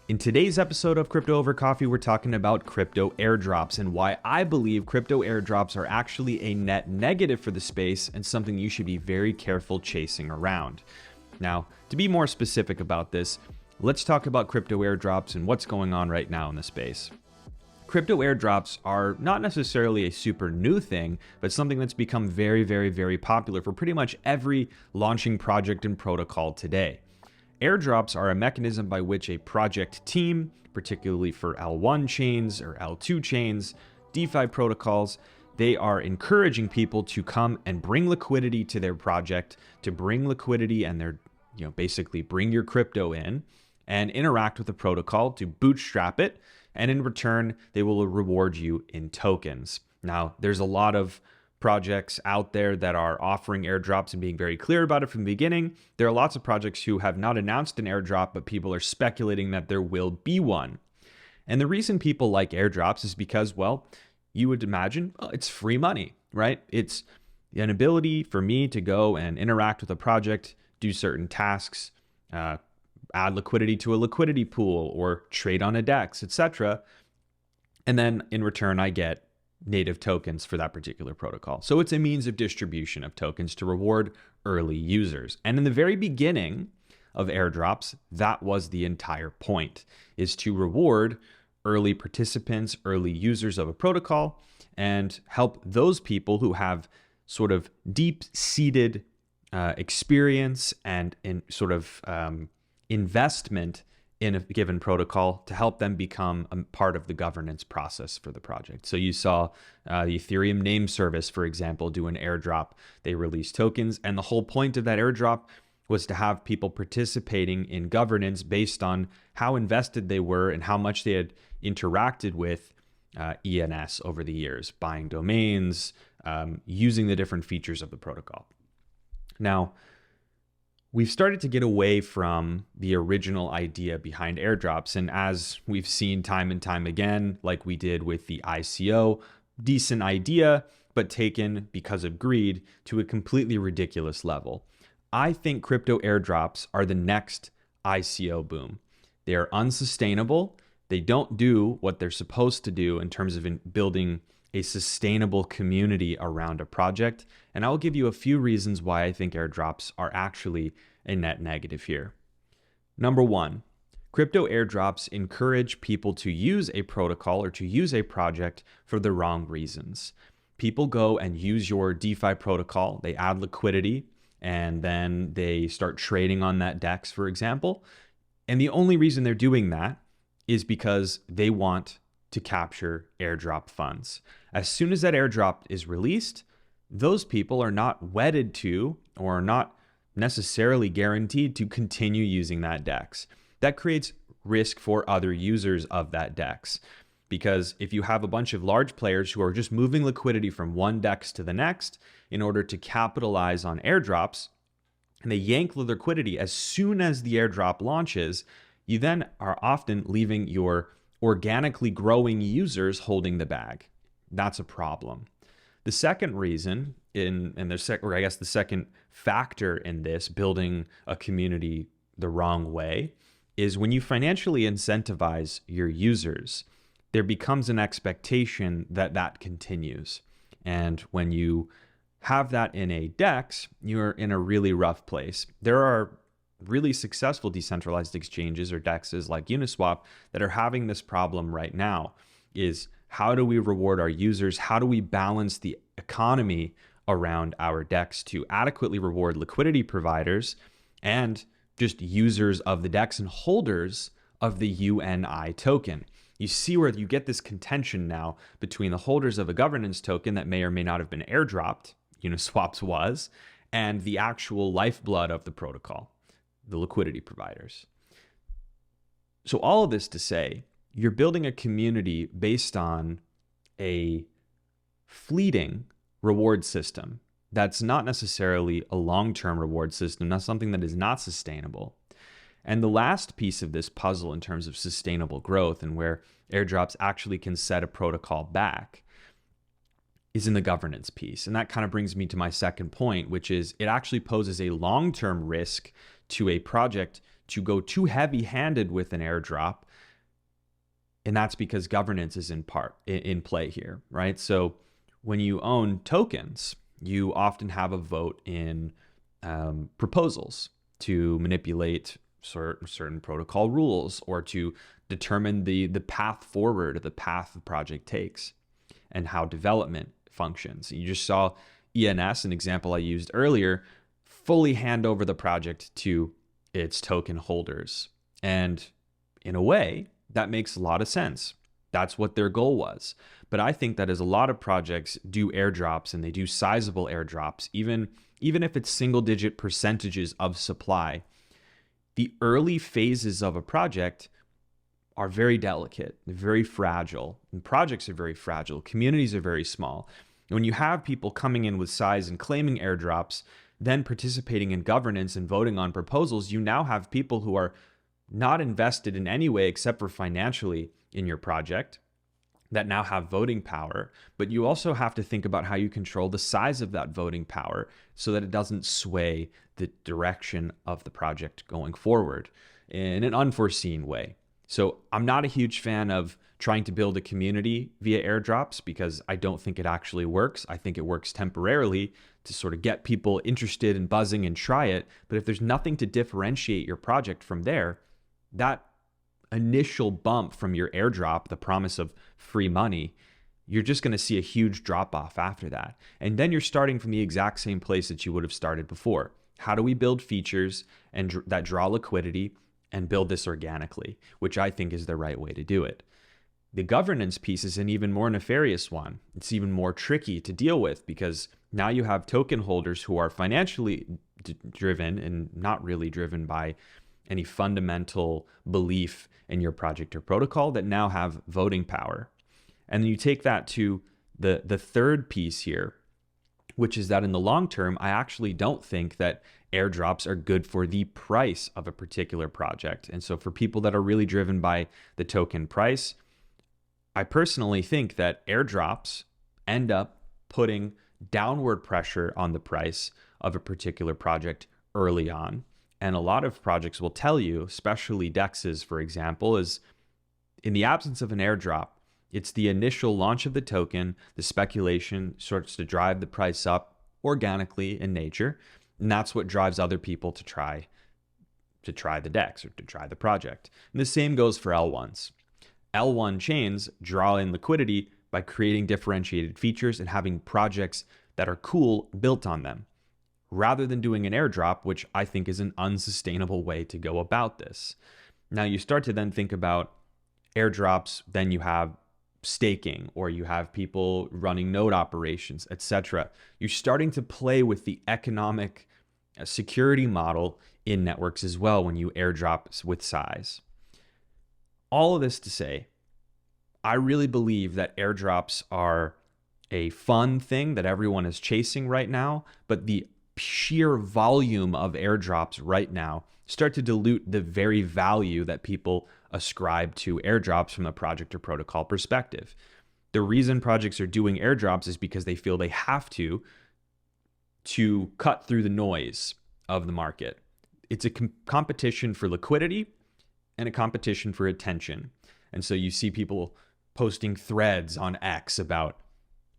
In today's episode of Crypto Over Coffee, we're talking about crypto airdrops and why I believe crypto airdrops are actually a net negative for the space and something you should be very careful chasing around. Now, to be more specific about this, let's talk about crypto airdrops and what's going on right now in the space. Crypto airdrops are not necessarily a super new thing, but something that's become very popular for pretty much every launching project and protocol today. Airdrops are a mechanism by which a project team, particularly for L1 chains or L2 chains, DeFi protocols, they are encouraging people to come and bring liquidity to their project, to bring liquidity and basically bring your crypto in and interact with the protocol to bootstrap it. And in return, they will reward you in tokens. Now, there's a lot of projects out there that are offering airdrops and being very clear about it from the beginning. There are lots of projects who have not announced an airdrop, but people are speculating that there will be one. And the reason people like airdrops is because, well, you would imagine, well, it's free money, right? It's an ability for me to go and interact with a project, do certain tasks, add liquidity to a liquidity pool or trade on a DEX, etc. And then in return, I get native tokens for that particular protocol. So it's a means of distribution of tokens to reward early users. And in the very beginning of airdrops, that was the entire point, is to reward early participants, early users of a protocol, and help those people who have sort of deep-seated experience and in sort of investment in a given protocol to help them become a part of the governance process for the project. So you saw the Ethereum name service, for example, do an airdrop. They released tokens, and the whole point of that airdrop was to have people participating in governance based on how invested they were and how much they had interacted with ENS over the years, buying domains, using the different features of the protocol. Now, we've started to get away from the original idea behind airdrops. And as we've seen time and time again, like we did with the ICO, decent idea, but taken because of greed to a completely ridiculous level. I think crypto airdrops are the next ICO boom. They are unsustainable. They don't do what they're supposed to do in terms of building a sustainable community around a project. And I'll give you a few reasons why I think airdrops are actually a net negative here. Number one, crypto airdrops encourage people to use a protocol or to use a project for the wrong reasons. People go and use your DeFi protocol, they add liquidity, and then they start trading on that DEX, for example. And the only reason they're doing that is because they want to capture airdrop funds. As soon as that airdrop is released, those people are not wedded to or not necessarily guaranteed to continue using that DEX. That creates risk for other users of that DEX. Because if you have a bunch of large players who are just moving liquidity from one DEX to the next in order to capitalize on airdrops, and they yank the liquidity as soon as the airdrop launches, you then are often leaving your organically growing users holding the bag. That's a problem. The second reason, the second factor in this, building a community the wrong way, is when you financially incentivize your users, there becomes an expectation that that continues. And when you have that in a DEX, you're in a really rough place. There are really successful decentralized exchanges or DEXs like Uniswap that are having this problem right now, is how do we reward our users? How do we balance the economy around our DEX to adequately reward liquidity providers and just users of the DEX and holders of the UNI token? You see where you get this contention now between the holders of a governance token that may or may not have been airdropped, Uniswap's was, and the actual lifeblood of the protocol, the liquidity providers. So all of this to say, you're building a community based on a fleeting reward system that's not necessarily a long-term reward system. That's something that is not sustainable. And the last piece of this puzzle in terms of sustainable growth and where airdrops actually can set a protocol back is in the governance piece. And that kind of brings me to my second point, which is it actually poses a long-term risk to a project to go too heavy-handed with an airdrop, and that's because governance is in play here, right? So when you own tokens, you often have a vote in proposals to manipulate certain protocol rules or to determine the path forward, the path the project takes, and how development functions. You just saw ENS, an example I used earlier, fully hand over the project to its token holders. And in a way, that makes a lot of sense. That's what their goal was. But I think that as a lot of projects do airdrops, and they do sizable airdrops, even if it's single-digit percentages of supply, the early phases of a project are very delicate, very fragile, and projects are very fragile. Communities are very small. And when you have people coming in with size and claiming airdrops, then participating in governance and voting on proposals, you now have people who are not invested in any way except for financially in your project that now have voting power. But you also have to think about how you control the size of that voting power so that it doesn't sway the direction of the project going forward in an unforeseen way. So I'm not a huge fan of trying to build a community via airdrops because I don't think it actually works. I think it works temporarily to sort of get people interested and buzzing and try it. But if there's nothing to differentiate your project from there, that initial bump from your airdrop, the promise of free money, you're just going to see a huge drop off after that. And then you're starting from the exact same place that you would have started before. How do we build features and that draw liquidity and build this organically, which I think is the right way to do it. The governance piece is an even more nefarious one. It's even more tricky to deal with because now you have token holders who are financially driven and not really driven by any fundamental belief in your project or protocol that now have voting power. And then you take that to the third piece here, which is that in the long term, I actually don't think that airdrops are good for the price of a particular project. And so for people that are really driven by the token price, I personally think that airdrops end up putting downward pressure on the price of a particular project early on. And a lot of projects will tell you, especially DEXs, for example, is in the absence of an airdrop, it's the initial launch of the token, the speculation starts to drive the price up organically in nature. And that's what drives other people to try the DEX or to try the project. And the same goes for L1s. L1 chains draw in liquidity by creating differentiated features and having projects that are cool built on them, rather than doing an airdrop, which I think is an unsustainable way to go about this. Now you start to then think about airdrops, then you have staking, or you have people running node operations, etc. You're starting to play with the economic security model in networks as well when you airdrop with size. All of this to say, I really believe that airdrops are a fun thing that everyone is chasing right now, but the sheer volume of airdrops right now start to dilute the very value that people ascribe to airdrops from a project or protocol perspective. The reason projects are doing airdrops is because they feel they have to cut through the noise of the market. It's a competition for liquidity and a competition for attention. And so you see people posting threads on X about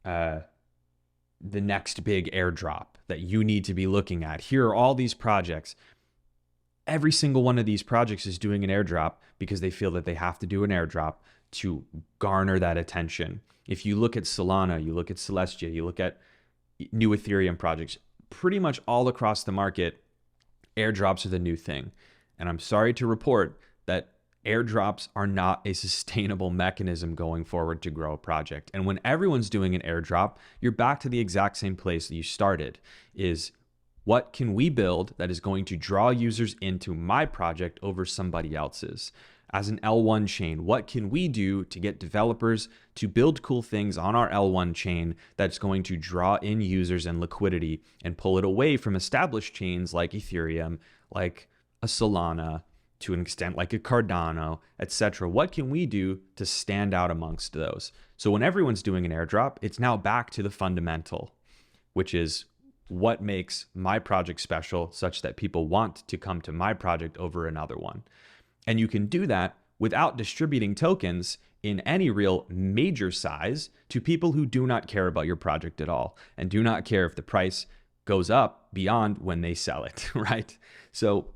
the next big airdrop that you need to be looking at. Here are all these projects. Every single one of these projects is doing an airdrop because they feel that they have to do an airdrop to garner that attention. If you look at Solana, you look at Celestia, you look at new Ethereum projects, pretty much all across the market, airdrops are the new thing. And I'm sorry to report that airdrops are not a sustainable mechanism going forward to grow a project. And when everyone's doing an airdrop, you're back to the exact same place that you started, is what can we build that is going to draw users into my project over somebody else's? As an L1 chain, what can we do to get developers to build cool things on our L1 chain that's going to draw in users and liquidity and pull it away from established chains like Ethereum, like a Solana, to an extent like a Cardano, etc. What can we do to stand out amongst those? So when everyone's doing an airdrop, it's now back to the fundamental, which is what makes my project special such that people want to come to my project over another one. And you can do that without distributing tokens in any real major size to people who do not care about your project at all and do not care if the price goes up beyond when they sell it, right? So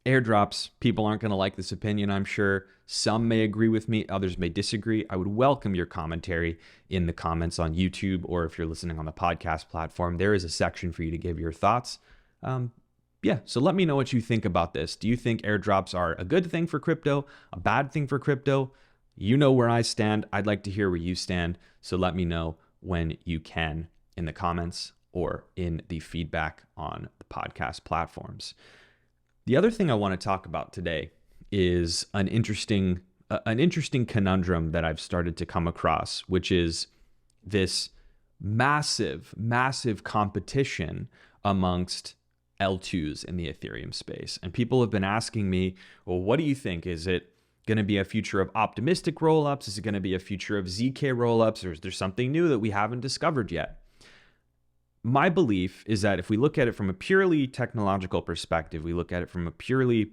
airdrops, people aren't going to like this opinion, I'm sure. Some may agree with me, others may disagree. I would welcome your commentary in the comments on YouTube, or if you're listening on the podcast platform, there is a section for you to give your thoughts. So let me know what you think about this. Do you think airdrops are a good thing for crypto, a bad thing for crypto? You know where I stand. I'd like to hear where you stand. So let me know when you can in the comments or in the feedback on the podcast platforms. The other thing I want to talk about today is an interesting conundrum that I've started to come across, which is this massive competition amongst L2s in the Ethereum space. And people have been asking me, well, what do you think? Is it going to be a future of optimistic rollups? Is it going to be a future of ZK rollups? Or is there something new that we haven't discovered yet? My belief is that if we look at it from a purely technological perspective, we look at it from a purely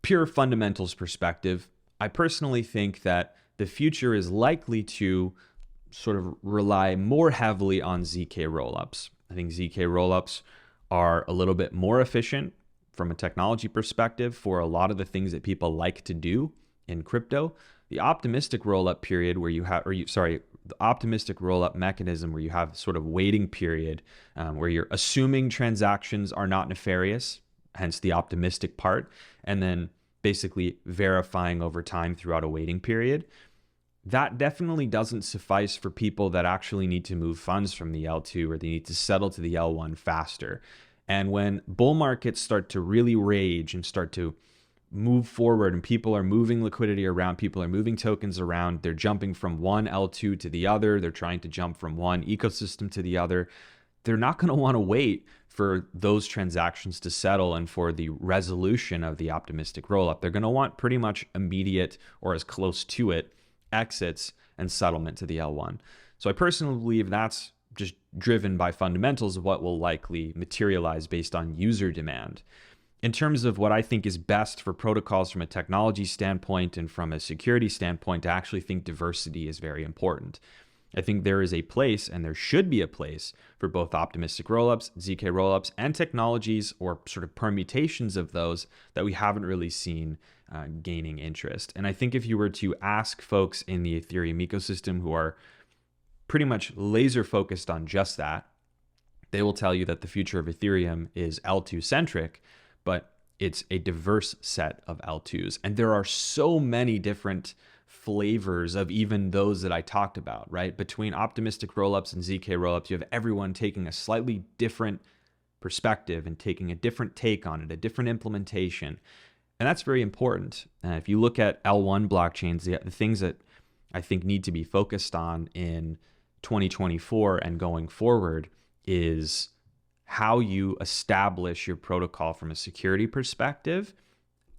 pure fundamentals perspective, I personally think that the future is likely to sort of rely more heavily on ZK rollups. I think ZK rollups are a little bit more efficient from a technology perspective for a lot of the things that people like to do in crypto. The optimistic rollup period where you have, the optimistic rollup mechanism where you have sort of waiting period where you're assuming transactions are not nefarious, hence the optimistic part, and then basically verifying over time throughout a waiting period. That definitely doesn't suffice for people that actually need to move funds from the L2 or they need to settle to the L1 faster. And when bull markets start to really rage and start to move forward and people are moving liquidity around, people are moving tokens around, they're jumping from one L2 to the other, they're trying to jump from one ecosystem to the other, they're not going to want to wait for those transactions to settle and for the resolution of the optimistic rollup. They're going to want pretty much immediate or as close to it exits and settlement to the L1. So I personally believe that's just driven by fundamentals of what will likely materialize based on user demand. In terms of what I think is best for protocols from a technology standpoint and from a security standpoint, I actually think diversity is very important. I think there is a place, and there should be a place, for both optimistic rollups, ZK rollups, and technologies or sort of permutations of those that we haven't really seen gaining interest. And I think if you were to ask folks in the Ethereum ecosystem who are pretty much laser focused on just that, they will tell you that the future of Ethereum is L2 centric, but it's a diverse set of L2s. And there are so many different flavors of even those that I talked about, right? Between optimistic rollups and ZK rollups, you have everyone taking a slightly different perspective and taking a different take on it, a different implementation. And that's very important. If you look at L1 blockchains, the things that I think need to be focused on in 2024 and going forward is how you establish your protocol from a security perspective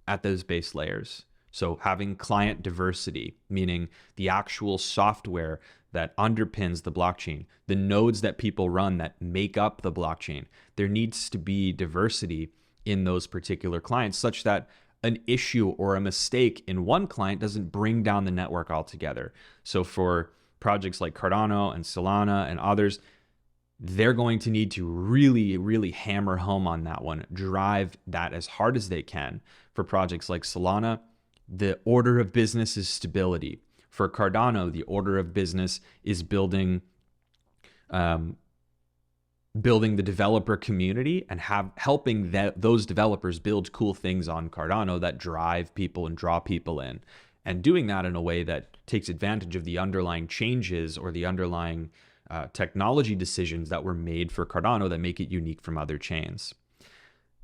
at those base layers. So having client diversity, meaning the actual software that underpins the blockchain, the nodes that people run that make up the blockchain, there needs to be diversity in those particular clients such that an issue or a mistake in one client doesn't bring down the network altogether. So for projects like Cardano and Solana and others, they're going to need to really hammer home on that one, drive that as hard as they can. For projects like Solana, the order of business is stability. For Cardano, the order of business is building the developer community and helping those developers build cool things on Cardano that drive people and draw people in, and doing that in a way that takes advantage of the underlying changes or the underlying technology decisions that were made for Cardano that make it unique from other chains.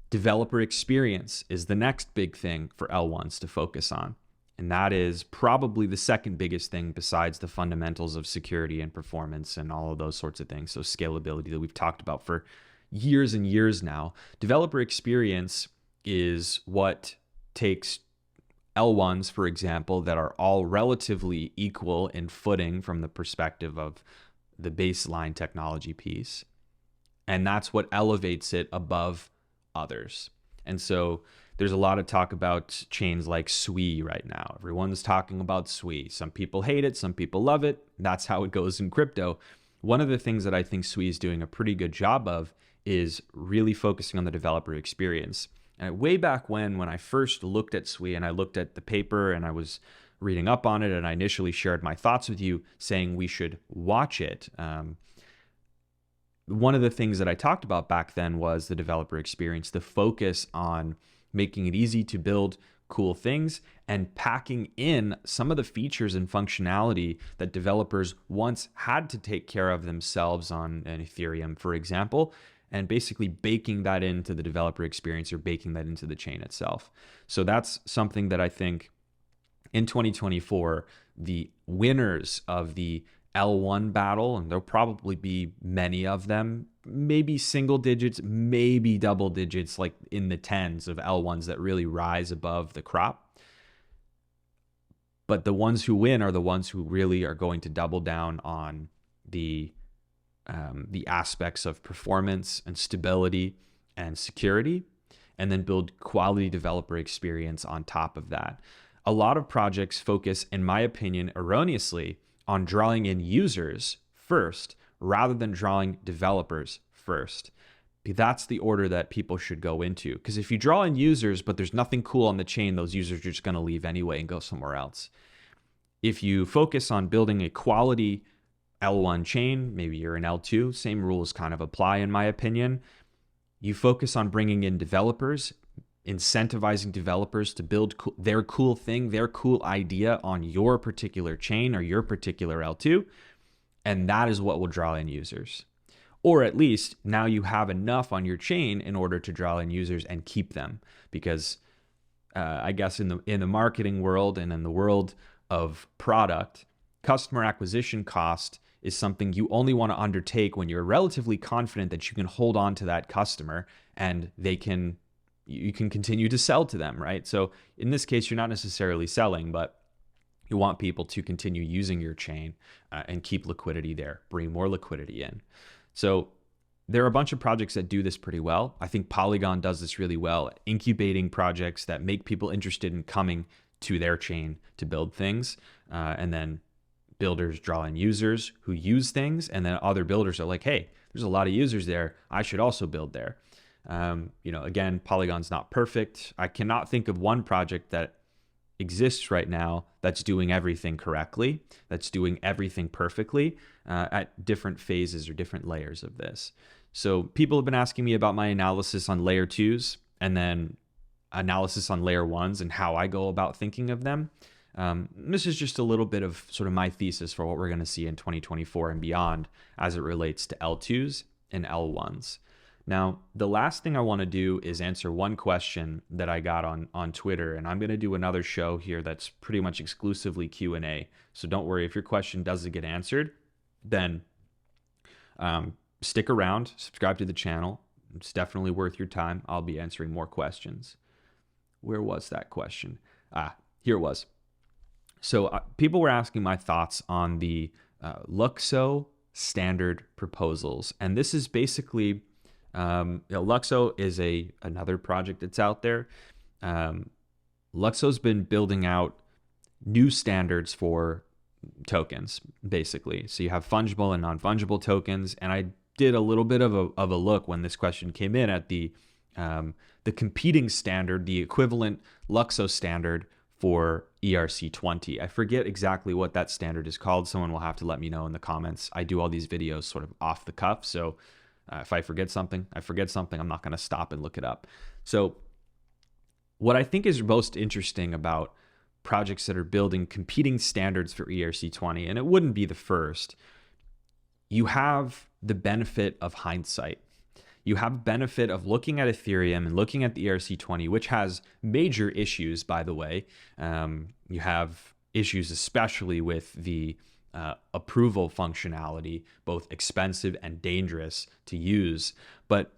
Developer experience is the next big thing for L1s to focus on. And that is probably the second biggest thing besides the fundamentals of security and performance and all of those sorts of things. So scalability that we've talked about for years and years now. Developer experience is what takes L1s, for example, that are all relatively equal in footing from the perspective of the baseline technology piece. And that's what elevates it above others. And so there's a lot of talk about chains like Sui right now. Everyone's talking about Sui. Some people hate it, some people love it. That's how it goes in crypto. One of the things that I think Sui is doing a pretty good job of is really focusing on the developer experience. And way back when I first looked at Sui and I looked at the paper and I was reading up on it and I initially shared my thoughts with you saying we should watch it. One of the things that I talked about back then was the developer experience, the focus on making it easy to build cool things and packing in some of the features and functionality that developers once had to take care of themselves on an Ethereum, for example, and basically baking that into the developer experience or baking that into the chain itself. So that's something that I think in 2024, the winners of the L1 battle, and there'll probably be many of them, maybe single digits, maybe double digits, like in the tens of L1s that really rise above the crop. But the ones who win are the ones who really are going to double down on the aspects of performance and stability and security, and then build quality developer experience on top of that. A lot of projects focus, in my opinion, erroneously, on drawing in users first rather than drawing developers first. That's the order that people should go into. Because if you draw in users, but there's nothing cool on the chain, those users are just going to leave anyway and go somewhere else. If you focus on building a quality L1 chain, maybe you're an L2, same rules kind of apply in my opinion. You focus on bringing in developers, incentivizing developers to build their cool thing, their cool idea on your particular chain or your particular L2, and that is what will draw in users. Or at least now you have enough on your chain in order to draw in users and keep them. Because I guess in the marketing world and in the world of product, customer acquisition cost is something you only want to undertake when you're relatively confident that you can hold on to that customer and you can continue to sell to them, right? So in this case, you're not necessarily selling, but you want people to continue using your chain and keep liquidity there, bring more liquidity in. So there are a bunch of projects that do this pretty well. I think Polygon does this really well, incubating projects that make people interested in coming to their chain to build things. And then builders draw in users who use things. And then other builders are like, hey, there's a lot of users there. I should also build there. Again, Polygon's not perfect. I cannot think of one project that exists right now that's doing everything correctly, that's doing everything perfectly at different phases or different layers of this. So people have been asking me about my analysis on layer 2s and then analysis on layer 1s and how I go about thinking of them. This is just a little bit of sort of my thesis for what we're going to see in 2024 and beyond as it relates to L2s and L1s. Now, the last thing I want to do is answer one question that I got on Twitter, and I'm going to do another show here that's pretty much exclusively Q&A. So don't worry, if your question doesn't get answered, then stick around, subscribe to the channel. It's definitely worth your time. I'll be answering more questions. Where was that question? Here it was. So people were asking my thoughts on the Luxo standard proposals, and this is basically... Luxo is another project that's out there. Luxo's been building out new standards for tokens, basically. So you have fungible and non-fungible tokens, and I did a little bit of a look when this question came in at the competing standard, the equivalent Luxo standard for ERC20. I forget exactly what that standard is called. Someone will have to let me know in the comments. I do all these videos sort of off the cuff, so if I forget something, I'm not going to stop and look it up. So what I think is most interesting about projects that are building competing standards for ERC20, and it wouldn't be the first, you have the benefit of hindsight. You have benefit of looking at Ethereum and looking at the ERC20, which has major issues, by the way. You have issues especially with the approval functionality, both expensive and dangerous to use, but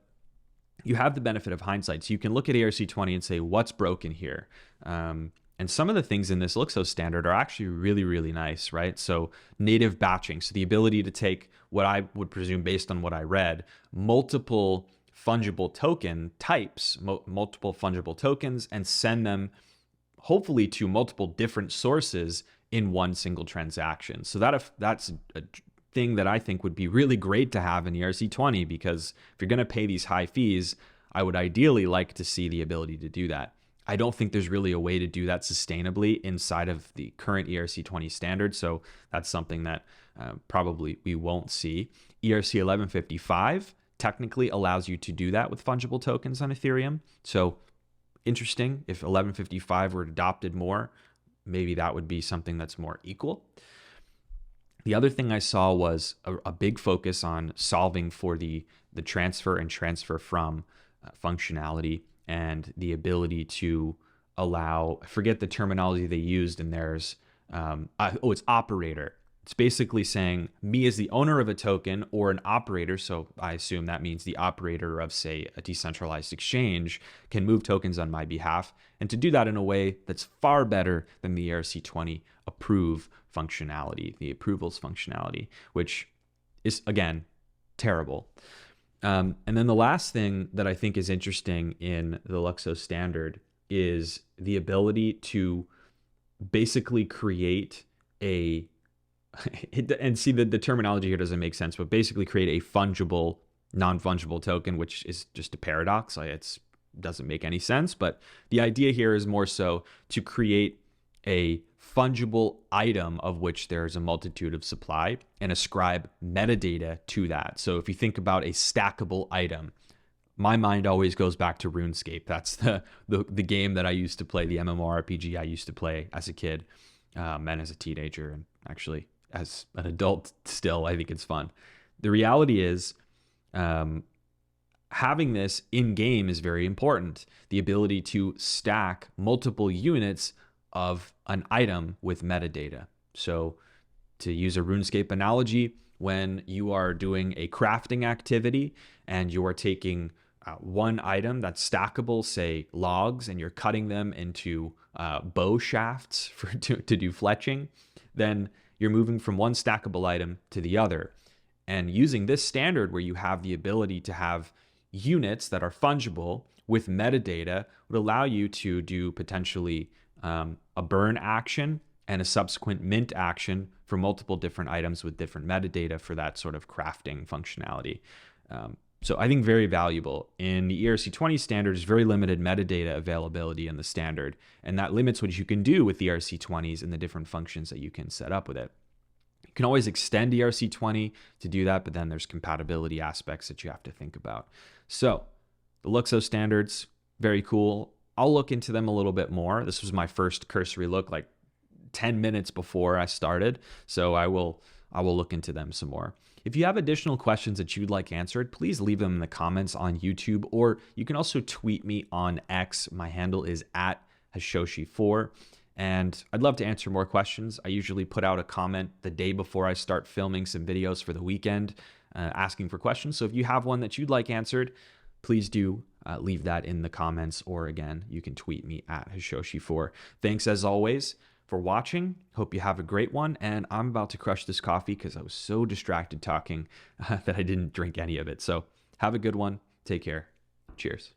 you have the benefit of hindsight. So you can look at ERC20 and say, what's broken here? And And some of the things in this Luxo standard are actually really, really nice, right? So native batching, so the ability to take what I would presume based on what I read, multiple fungible token types, multiple fungible tokens, and send them hopefully to multiple different sources in one single transaction. So that's a thing that I think would be really great to have in ERC20, because if you're going to pay these high fees, I would ideally like to see the ability to do that. I don't think there's really a way to do that sustainably inside of the current ERC20 standard, so that's something that probably we won't see. ERC 1155 technically allows you to do that with fungible tokens on Ethereum, so interesting. If 1155 were adopted more, maybe that would be something that's more equal. The other thing I saw was a big focus on solving for the transfer and transfer from functionality, and the ability to allow, I forget the terminology they used in theirs. It's operator. It's basically saying me as the owner of a token or an operator, so I assume that means the operator of, say, a decentralized exchange, can move tokens on my behalf, and to do that in a way that's far better than the ERC20 approve functionality, the approvals functionality, which is, again, terrible. And then the last thing that I think is interesting in the Luxo standard is the ability to basically create a and see the terminology here doesn't make sense, but basically create a fungible, non-fungible token, which is just a paradox. It doesn't make any sense, but the idea here is more so to create a fungible item of which there's a multitude of supply and ascribe metadata to that. So if you think about a stackable item, my mind always goes back to RuneScape. That's the game that I used to play, the MMORPG I used to play as a kid and as a teenager, and actually as an adult still. I think it's fun. The reality is having this in-game is very important. The ability to stack multiple units of an item with metadata. So to use a RuneScape analogy, when you are doing a crafting activity and you are taking one item that's stackable, say logs, and you're cutting them into bow shafts to do fletching, then you're moving from one stackable item to the other. And using this standard where you have the ability to have units that are fungible with metadata would allow you to do potentially a burn action and a subsequent mint action for multiple different items with different metadata for that sort of crafting functionality. So I think very valuable. In the ERC20 standard, there's very limited metadata availability in the standard, and that limits what you can do with ERC20s and the different functions that you can set up with it. You can always extend ERC20 to do that, but then there's compatibility aspects that you have to think about. So the Luxo standards, very cool. I'll look into them a little bit more. This was my first cursory look, like 10 minutes before I started, so I will look into them some more. If you have additional questions that you'd like answered, please leave them in the comments on YouTube, or you can also tweet me on X. My handle is @Hashoshi4, and I'd love to answer more questions. I usually put out a comment the day before I start filming some videos for the weekend, asking for questions. So if you have one that you'd like answered, please do leave that in the comments, or again, you can tweet me @Hashoshi4. Thanks as always for watching. Hope you have a great one, and I'm about to crush this coffee because I was so distracted talking that I didn't drink any of it. So have a good one. Take care. Cheers.